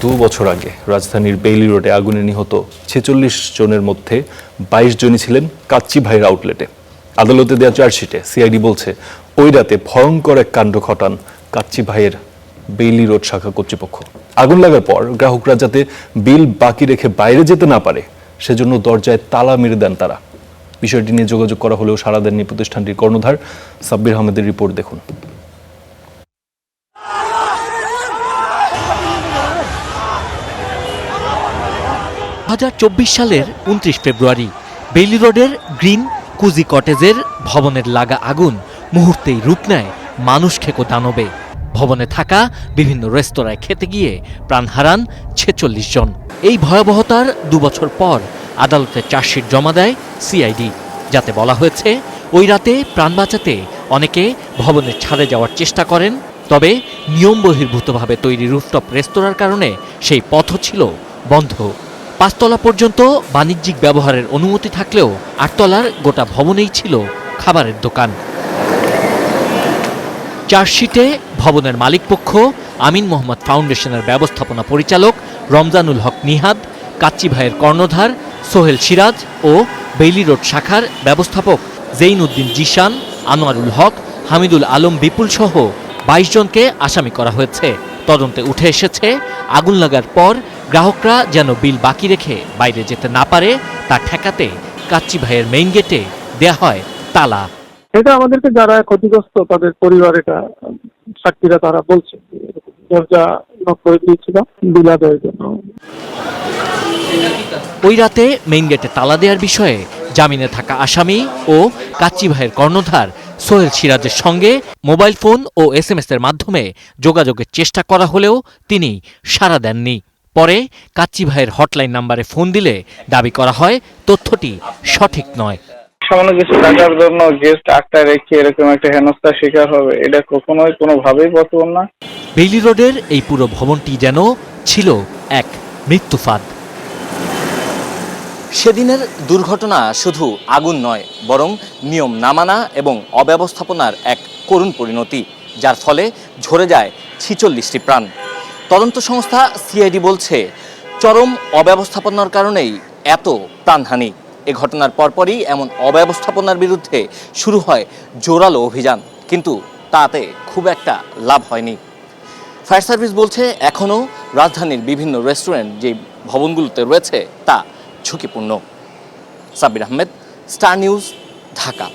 2 বছর আগে রাজধানীর বেইলি রোডে আগুনে নিহত 46 জনের মধ্যে 22 জনই ছিলেন কাচ্চি ভাইয়ের আউটলেটে। আদালতে দেওয়া চার্জশিটে সিআইডি বলছে, ওই রাতে ভয়ঙ্কর এক কাণ্ড ঘটান কাচ্চি ভাইয়ের বেইলি রোড শাখা কর্তৃপক্ষ। আগুন লাগার পর গ্রাহকরা যাতে বিল বাকি রেখে বাইরে যেতে না পারে, সেজন্য দরজায় তালা মেরে দেন তারা। বিষয়টি নিয়ে যোগাযোগ করা হলেও সাড়া দেননি প্রতিষ্ঠানটির কর্ণধার। সাব্বির আহমেদের রিপোর্ট দেখুন। 2024 সালের 29 ফেব্রুয়ারি বেইলি রোডের গ্রিন কুজি কটেজের ভবনের লাগা আগুন মুহূর্তেই রূপ নেয় মানুষ খেকো দানবে। ভবনে থাকা বিভিন্ন রেস্তোরাঁয় খেতে গিয়ে প্রাণ হারান 46 জন। এই ভয়াবহতার 2 বছর পর আদালতে চার্জশিট জমা দেয় সিআইডি, যাতে বলা হয়েছে ওই রাতে প্রাণ বাঁচাতে অনেকে ভবনের ছাদে যাওয়ার চেষ্টা করেন, তবে নিয়ম বহির্ভূতভাবে তৈরি রুফটপ রেস্তোরাঁর কারণে সেই পথ ছিল বন্ধ। 5 তলা পর্যন্ত বাণিজ্যিক ব্যবহারের অনুমতি থাকলেও 8 তলার গোটা ভবনেই ছিল খাবারের দোকান। চার্জশিটে ভবনের মালিকপক্ষ আমিন মোহাম্মদ ফাউন্ডেশনের ব্যবস্থাপনা পরিচালক রমজানুল হক নিহাদ, কাচ্চি ভাইয়ের কর্ণধার সোহেল সিরাজ ও বেইলি রোড শাখার ব্যবস্থাপক জেইন উদ্দিন জিশান, আনোয়ারুল হক, হামিদুল আলম বিপুল সহ 22 জনকে আসামি করা হয়েছে। তদন্তে উঠে এসেছে, আগুন লাগার পর গ্রাহকরা যেন বিল বাকি রেখে বাইরে যেতে না পারে তা ঠেকাতে কাচ্চি ভাইয়ের মেইন গেটে দেয়া হয় তালা। এটা আমাদেরকে যারা ক্ষতিগ্রস্ত তাদের পরিবার, এটা সাক্ষীরা তারা বলছে, দরজা নক করে দিয়েছিল বিল আদায়ের জন্য। ওই রাতে মেইন গেটে তালা দেওয়ার বিষয়ে জামিনে থাকা আসামি ও কাচ্চি ভাইয়ের কর্ণধার সোহেল সিরাজের সঙ্গে মোবাইল ফোন ও SMS এর মাধ্যমে যোগাযোগের চেষ্টা করা হলেও তিনি সাড়া দেননি। পরে কাচ্চি ভাইয়ের হটলাইন নাম্বারে ফোন দিলে দাবি করা হয় তথ্যটি সঠিক নয়। সামান্য কিছু টাকার জন্য গেস্ট আটটা রেখে এরকম একটা হেনস্থার শিকার হবে, এটা কখনোই কোনোভাবেই পসিবল না। বেইলি রোডের এই পুরো ভবনটি যেন ছিল এক মৃত্যুফাঁদ। সেদিনের দুর্ঘটনা শুধু আগুন নয়, বরং নিয়ম না মানা এবং অব্যবস্থাপনার এক করুণ পরিণতি, যার ফলে ঝরে যায় 46টি প্রাণ। তদন্ত সংস্থা সিআইডি বলছে, চরম অব্যবস্থাপনার কারণেই এত প্রাণহানি। এ ঘটনার পরপরই এমন অব্যবস্থাপনার বিরুদ্ধে শুরু হয় জোরালো অভিযান, কিন্তু তাতে খুব একটা লাভ হয়নি। ফায়ার সার্ভিস বলছে, এখনও রাজধানীর বিভিন্ন রেস্টুরেন্ট যে ভবনগুলোতে রয়েছে তা ঝুঁকিপূর্ণ। Sabbir Ahmed, star news, Dhaka.